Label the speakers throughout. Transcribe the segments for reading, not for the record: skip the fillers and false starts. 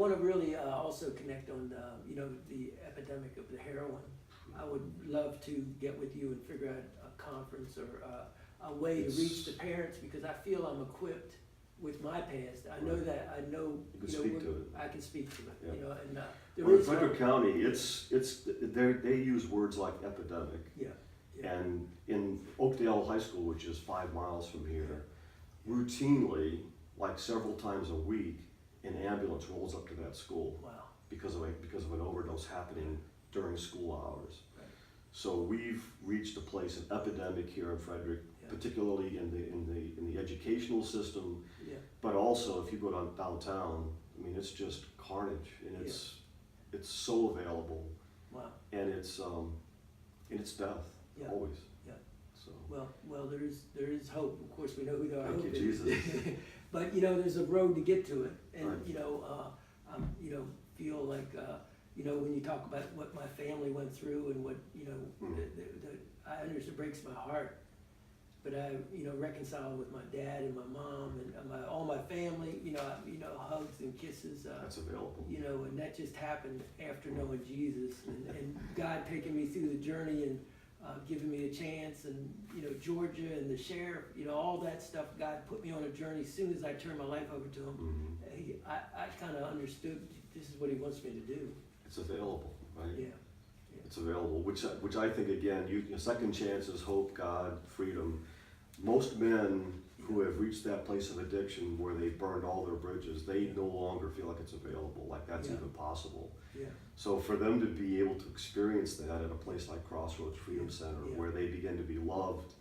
Speaker 1: want to really also connect on the epidemic of the heroin. I would love to get with you and figure out a conference or a way to reach the parents, because I feel I'm equipped with my past. I know that I know.
Speaker 2: You can speak to it.
Speaker 1: I can speak to it.
Speaker 2: Yeah.
Speaker 1: And
Speaker 2: Well, in Frederick County, they use words like epidemic.
Speaker 1: Yeah.
Speaker 2: And in Oakdale High School, which is 5 miles from here, routinely, like several times a week, an ambulance rolls up to that school.
Speaker 1: Wow.
Speaker 2: Because of an overdose happening during school hours.
Speaker 1: Right.
Speaker 2: So we've reached a place of epidemic here in Frederick, particularly in the educational system.
Speaker 1: Yeah.
Speaker 2: But also, if you go downtown, I mean, it's just carnage, and it's so available.
Speaker 1: Wow.
Speaker 2: And it's death.
Speaker 1: Yeah.
Speaker 2: Always.
Speaker 1: Yeah.
Speaker 2: So.
Speaker 1: Well, there is hope. Of course, we know who our hope
Speaker 2: Thank you,
Speaker 1: is.
Speaker 2: Jesus.
Speaker 1: But there's a road to get to it, and
Speaker 2: Right.
Speaker 1: feel like when you talk about what my family went through and what I understand, it breaks my heart. But I reconcile with my dad and my mom and all my family. Hugs and kisses.
Speaker 2: That's available.
Speaker 1: And that just happened after knowing Jesus and God taking me through the journey and giving me a chance, and Georgia and the sheriff, all that stuff. God put me on a journey. As soon as I turned my life over to Him, I kind of understood this is what He wants me to do.
Speaker 2: It's available, right?
Speaker 1: Yeah.
Speaker 2: It's available, which I think, again, second chances, hope, God, freedom. Most men who have reached that place of addiction where they burned all their bridges, they no longer feel like it's available, like that's even possible.
Speaker 1: Yeah.
Speaker 2: So for them to be able to experience that at a place like Crossroads Freedom Center, where they begin to be loved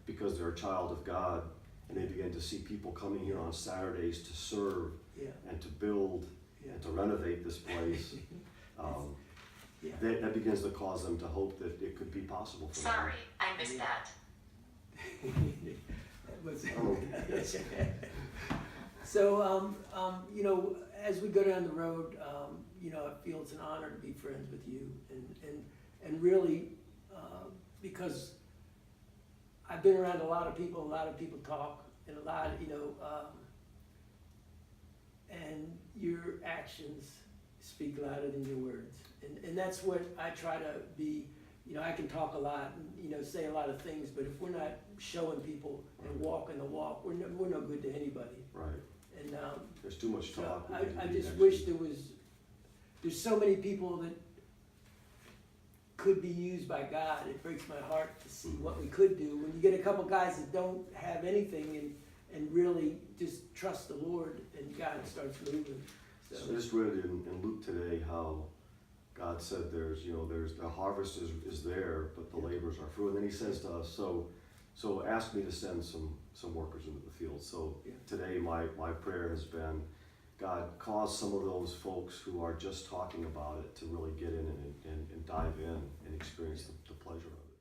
Speaker 2: because they're a child of God, and they begin to see people coming here on Saturdays to serve and to build and to renovate this place, that begins to cause them to hope that it could be possible for them.
Speaker 3: Sorry, I missed that.
Speaker 1: That was
Speaker 2: yes.
Speaker 1: So, as we go down the road, I feel it's an honor to be friends with you, and really, because I've been around a lot of people talk, and a lot, and your actions speak louder than your words, and that's what I try to be. I can talk a lot and say a lot of things, but if we're not showing people and walking the walk, we're no good to anybody.
Speaker 2: Right.
Speaker 1: And
Speaker 2: there's too much talk.
Speaker 1: So I just wish there's so many people that could be used by God. It breaks my heart to see what we could do when you get a couple guys that don't have anything and really just trust the Lord, and God starts moving. So
Speaker 2: I just read in Luke today how God said there's the harvest is there, but the laborers are few. And then He says to us, so ask me to send some workers into the field. So today my prayer has been, God, cause some of those folks who are just talking about it to really get in and dive in and experience the pleasure of it.